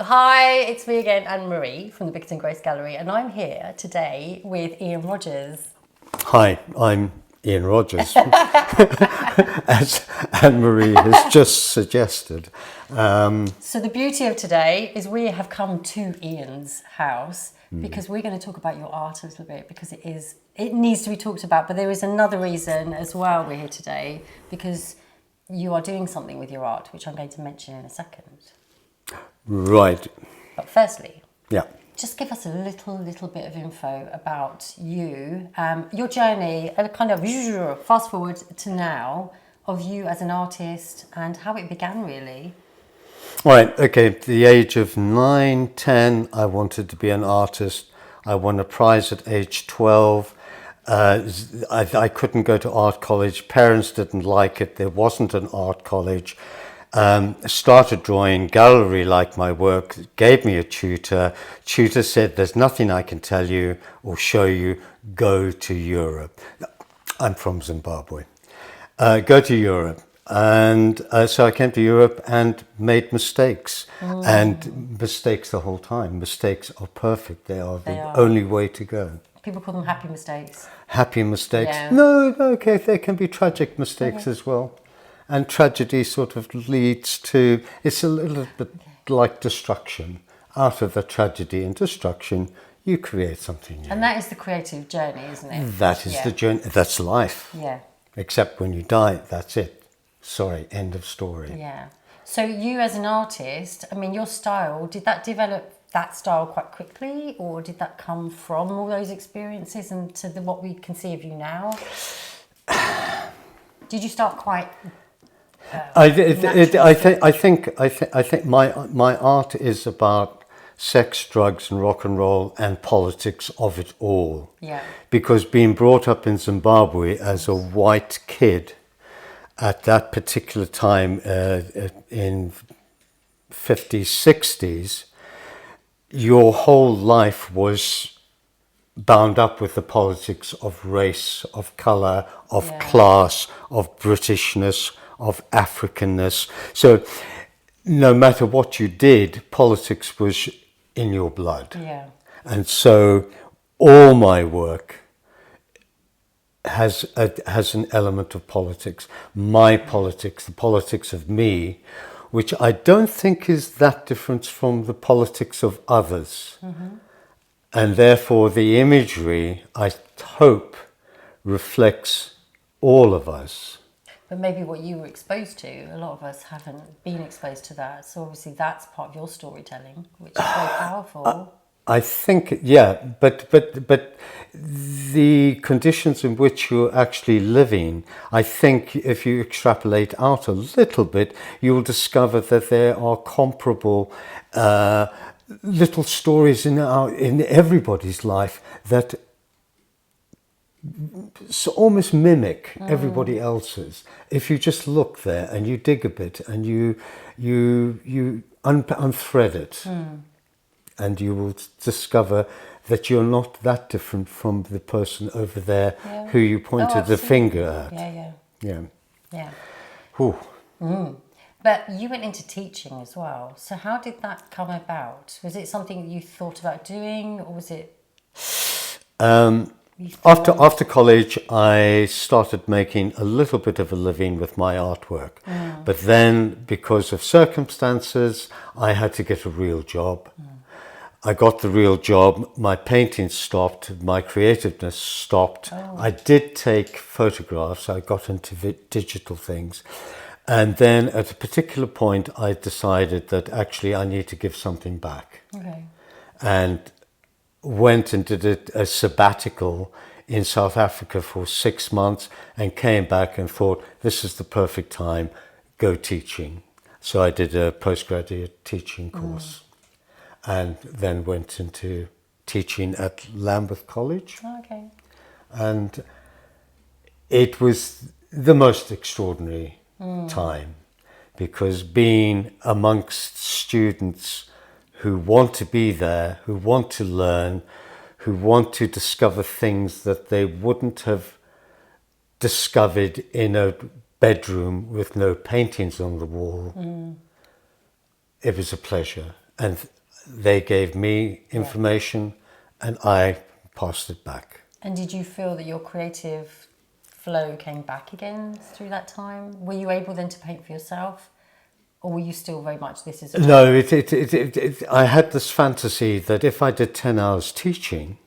Hi, it's me again, Anne-Marie from the BickertonGrace Gallery, and I'm here today with Ian Rogers. Hi, I'm Ian Rogers, as Anne-Marie has just suggested. So the beauty of today is we have come to Ian's house because we're going to talk about your art a little bit, because it needs to be talked about, but there is another reason as well we're here today, because you are doing something with your art, which I'm going to mention in a second. Right. But firstly, Yeah. just give us a little bit of info about you, your journey, a kind of fast forward to now of you as an artist and how it began, really. Right, okay. At the age of 9, 10, I wanted to be an artist. I won a prize at age 12. I couldn't go to art college. Parents didn't like it. There wasn't an art college. Started drawing, gallery liked my work, gave me a tutor. Tutor said, there's nothing I can tell you or show you, go to Europe. I'm from Zimbabwe. Go to Europe. And so I came to Europe and made mistakes. And mistakes the whole time. Mistakes are perfect. They are the only way to go. People call them happy mistakes. Happy mistakes? Yeah. No, okay, there can be tragic mistakes as well. And tragedy sort of leads to, it's a little bit like destruction. Out of the tragedy and destruction, you create something new. And that is the creative journey, isn't it? That is the journey, that's life. Yeah. Except when you die, that's it. Sorry, end of story. Yeah. So you as an artist, I mean, your style, did that develop that style quite quickly, or did that come from all those experiences and to what we can see of you now? Did you start quite... I think my art is about sex, drugs, and rock and roll, and politics of it all. Yeah. Because being brought up in Zimbabwe as a white kid at that particular time in 50s, 60s, your whole life was bound up with the politics of race, of colour, of class, of Britishness, of Africanness. So no matter what you did, politics was in your blood. Yeah. And so all my work has an element of politics. My politics, the politics of me, which I don't think is that different from the politics of others. Mm-hmm. And therefore the imagery, I hope, reflects all of us. But maybe what you were exposed to, a lot of us haven't been exposed to that. So obviously that's part of your storytelling, which is very powerful. I think, yeah, but the conditions in which you're actually living, I think if you extrapolate out a little bit, you will discover that there are comparable little stories in everybody's life that almost mimic everybody else's. If you just look there and you dig a bit and you unthread it, and you will discover that you're not that different from the person over there who you pointed the finger at. Yeah. Ooh. But you went into teaching as well. So how did that come about? Was it something you thought about doing, or was it... After college, I started making a little bit of a living with my artwork. But then, because of circumstances, I had to get a real job. I got the real job, my painting stopped, my creativeness stopped. I did take photographs, I got into digital things. And then at a particular point, I decided that actually I need to give something back. Okay. And went and did a sabbatical in South Africa for 6 months and came back and thought, this is the perfect time, go teaching. So I did a postgraduate teaching course. And then went into teaching at Lambeth College. Okay. And it was the most extraordinary time, because being amongst students who want to be there, who want to learn, who want to discover things that they wouldn't have discovered in a bedroom with no paintings on the wall. It was a pleasure. and they gave me information, and I passed it back. And did you feel that your creative flow came back again through that time? Were you able then to paint for yourself? Or were you still very much this is... No, I had this fantasy that if I did 10 hours teaching,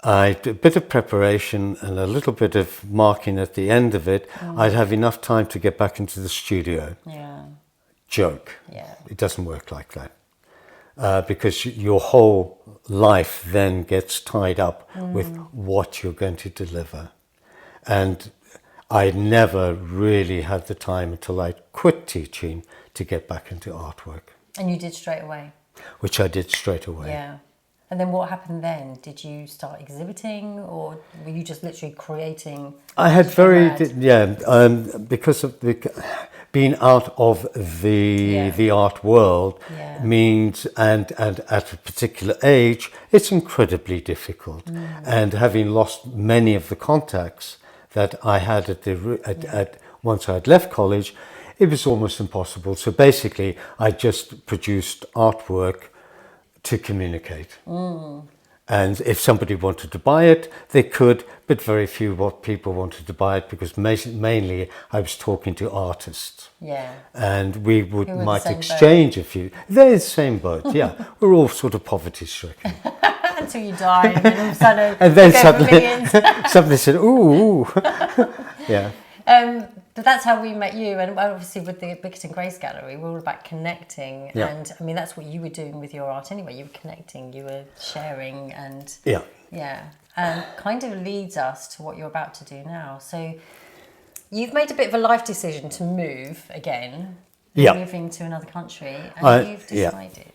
a bit of preparation and a little bit of marking at the end of it, I'd have enough time to get back into the studio. Yeah. Joke. Yeah. It doesn't work like that. Because your whole life then gets tied up with what you're going to deliver. And I never really had the time until I quit teaching to get back into artwork. And you did straight away? Which I did straight away. Yeah. And then what happened then? Did you start exhibiting, or were you just literally creating? I had because of being out of the art world means, and at a particular age, it's incredibly difficult. And having lost many of the contacts that I had at once I'd left college, it was almost impossible. So basically, I just produced artwork to communicate. And if somebody wanted to buy it, they could, but very few people wanted to buy it because mainly I was talking to artists. Yeah. And we might exchange a few. They're the same boat, yeah. We're all sort of poverty stricken. Until you die, and then all of a sudden, and then somebody said, ooh. Yeah. But that's how we met you, and obviously with the BickertonGrace Gallery, we're all about connecting. Yeah. And I mean, that's what you were doing with your art anyway. You were connecting, you were sharing, and kind of leads us to what you're about to do now. So you've made a bit of a life decision to move again. Moving to another country, and you've decided.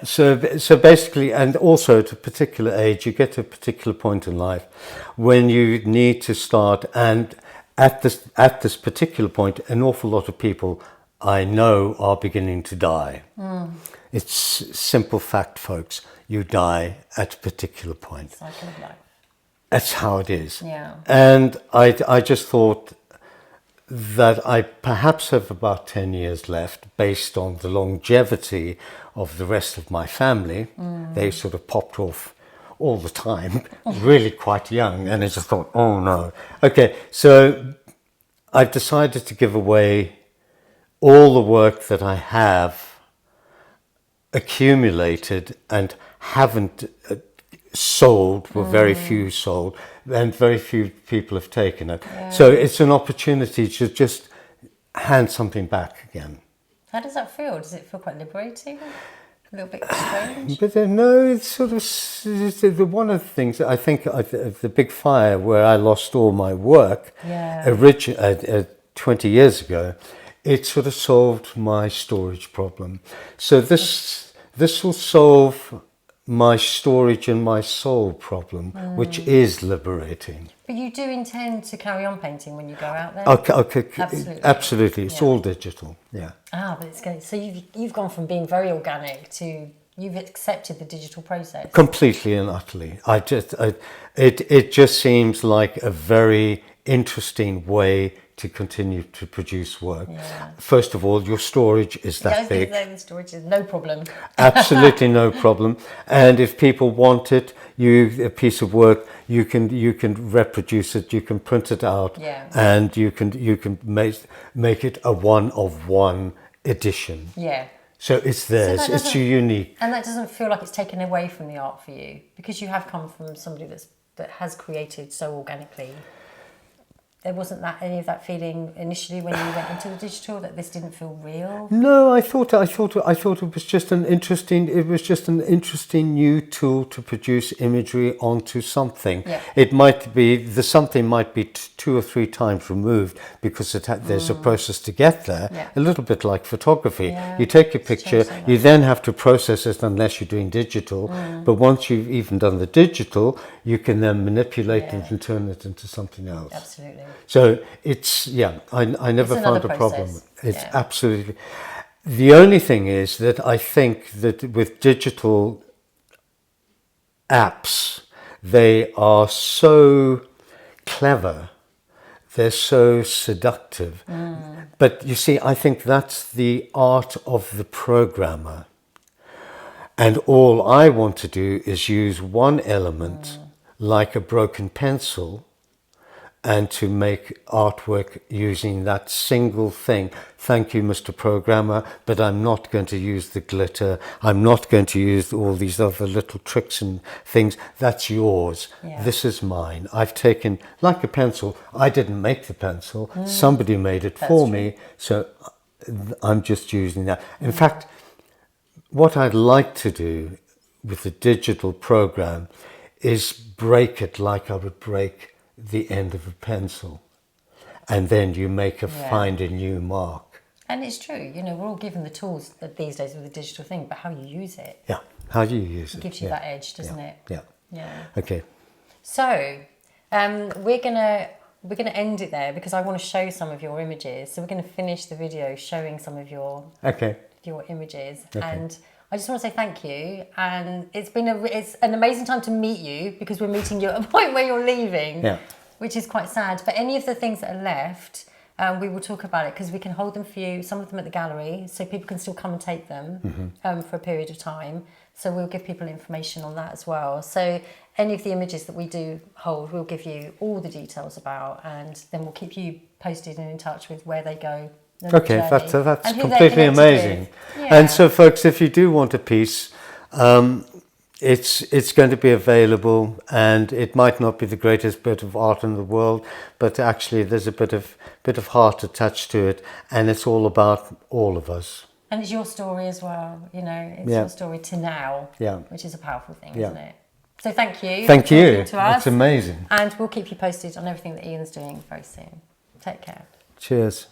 So basically, and also at a particular age, you get to a particular point in life when you need to start, and at this particular point, an awful lot of people I know are beginning to die. It's simple fact, folks. You die at a particular point. Cycle of life. That's how it is. Yeah. And I just thought that I perhaps have about 10 years left based on the longevity of the rest of my family. They sort of popped off all the time, really quite young, and I just thought, oh no. Okay, so I've decided to give away all the work that I have accumulated and haven't sold, were very few sold, and very few people have taken it. Yeah. So it's an opportunity to just hand something back again. How does that feel? Does it feel quite liberating? A little bit strange? But no, it's sort of one of the things I think the big fire where I lost all my work 20 years ago, it sort of solved my storage problem. So this will solve my storage and my soul problem, which is liberating. But you do intend to carry on painting when you go out there? Okay. Absolutely. It's all digital, yeah. But it's good. So you've gone from being very organic to you've accepted the digital process. Completely and utterly. It just seems like a very interesting way to continue to produce work. Yeah. First of all, your storage is that big. The storage is no problem. Absolutely no problem. And if people want it, a piece of work, you can reproduce it, you can print it out, and you can make it a one-of-one edition. Yeah. So it's theirs. So it's unique. And that doesn't feel like it's taken away from the art for you, because you have come from somebody that has created so organically. There wasn't any of that feeling initially when you went into the digital, that this didn't feel real? No, I thought it was just an interesting new tool to produce imagery onto something. Yeah. It might be something might be 2 or 3 times removed because there's a process to get there. Yeah. A little bit like photography. Yeah. You take a picture, you then have to process it unless you're doing digital. But once you've even done the digital, you can then manipulate it and turn it into something else. Absolutely. So it's, I never found a problem. It's absolutely. The only thing is that I think that with digital apps, they are so clever, they're so seductive. But you see, I think that's the art of the programmer. And all I want to do is use one element, like a broken pencil, and to make artwork using that single thing. Thank you, Mr. Programmer, but I'm not going to use the glitter. I'm not going to use all these other little tricks and things. That's yours. Yeah. This is mine. I've taken, like a pencil, I didn't make the pencil. Somebody made it for me, so I'm just using that. In fact, what I'd like to do with the digital program is break it like I would break the end of a pencil, and then you make find a new mark. And it's true, you know, we're all given the tools these days with the digital thing, but how you use it. Yeah, how do you use it? It gives you that edge, doesn't it? Yeah. Yeah. Okay. So, we're gonna end it there because I want to show some of your images. So we're gonna finish the video showing some of your images, and I just want to say thank you. And it's an amazing time to meet you because we're meeting you at a point where you're leaving, which is quite sad. But any of the things that are left, we will talk about it because we can hold them for you. Some of them at the gallery, so people can still come and take them for a period of time. So we'll give people information on that as well. So any of the images that we do hold, we'll give you all the details about, and then we'll keep you posted and in touch with where they go. Okay, that's completely amazing. Yeah. And so, folks, if you do want a piece, it's going to be available, and it might not be the greatest bit of art in the world, but actually there's a bit of heart attached to it, and it's all about all of us. And it's your story as well, you know. It's your story to now, which is a powerful thing, isn't it? So thank you. Thank you. It's amazing. And we'll keep you posted on everything that Ian's doing very soon. Take care. Cheers.